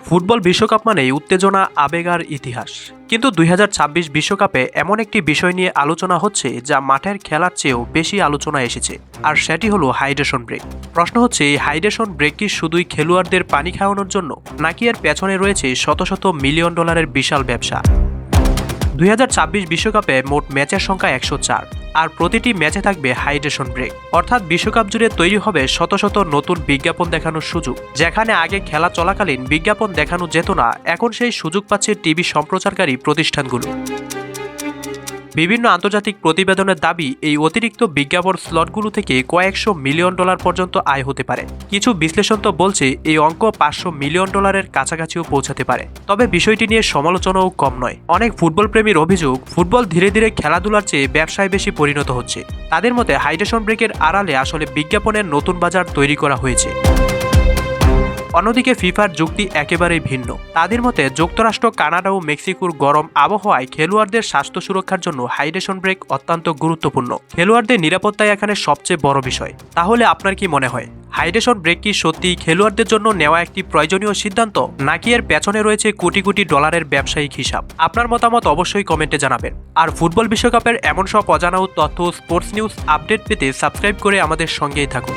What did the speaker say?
Football বিশ্বকাপ মানেই উত্তেজনা, আবেগ আর ইতিহাস। কিন্তু ২০২৬ বিশ্বকাপে এমন একটি বিষয় নিয়ে আলোচনা হচ্ছে যা মাঠের খেলার চেয়েও বেশি আলোচনা এসেছে, আর সেটি হলো হাইড্রেশন ব্রেক। প্রশ্ন হচ্ছে, এই হাইড্রেশন ব্রেক কি শুধুই খেলোয়াড়দের পানি খাওয়ানোর জন্য, নাকি এর পেছনে রয়েছে শত শত মিলিয়ন ডলারের বিশাল ব্যবসা? ২০২৬ বিশ্বকাপে মোট ম্যাচের সংখ্যা ১০৪, আর প্রতিটি ম্যাচে থাকবে হাইড্রেশন ব্রেক। অর্থাৎ বিশ্বকাপ জুড়ে তৈরি হবে শত শত নতুন বিজ্ঞাপন দেখানোর সুযোগ। যেখানে আগে খেলা চলাকালীন বিজ্ঞাপন দেখানো যেত না, এখন সেই সুযোগ পাচ্ছে টিভি সম্প্রচারকারী প্রতিষ্ঠানগুলো। বিভিন্ন আন্তর্জাতিক প্রতিবেদনের দাবি, এই অতিরিক্ত বিজ্ঞাপন স্লটগুলো থেকে কয়েকশো মিলিয়ন ডলার পর্যন্ত আয় হতে পারে। কিছু বিশ্লেষণ তো বলছে এই অঙ্ক ৫০০ মিলিয়ন ডলারের কাছাকাছিও পৌঁছাতে পারে। তবে বিষয়টি নিয়ে সমালোচনাও কম নয়। অনেক ফুটবল প্রেমীর অভিযোগ, ফুটবল ধীরে ধীরে খেলাধুলার চেয়ে ব্যবসায় বেশি পরিণত হচ্ছে। তাদের মতে হাইড্রেশন ব্রেকের আড়ালে আসলে বিজ্ঞাপনের নতুন বাজার তৈরি করা হয়েছে। অন্যদিকে ফিফার যুক্তি একেবারেই ভিন্ন। তাদের মতে যুক্তরাষ্ট্র, কানাডা ও মেক্সিকোর গরম আবহাওয়ায় খেলোয়াড়দের স্বাস্থ্য সুরক্ষার জন্য হাইড্রেশন ব্রেক অত্যন্ত গুরুত্বপূর্ণ। খেলোয়াড়দের নিরাপত্তাই এখানে সবচেয়ে বড় বিষয়। তাহলে আপনার কি মনে হয়, হাইড্রেশন ব্রেক কি সত্যি খেলোয়াড়দের জন্য নেওয়া একটি প্রয়োজনীয় সিদ্ধান্ত, নাকি এর পেছনে রয়েছে কোটি কোটি ডলারের ব্যবসায়িক হিসাব? আপনার মতামত অবশ্যই কমেন্টে জানাবেন। আর ফুটবল বিশ্বকাপের এমন সব অজানা তথ্য, স্পোর্টস নিউজ আপডেট পেতে সাবস্ক্রাইব করে আমাদের সঙ্গেই থাকুন।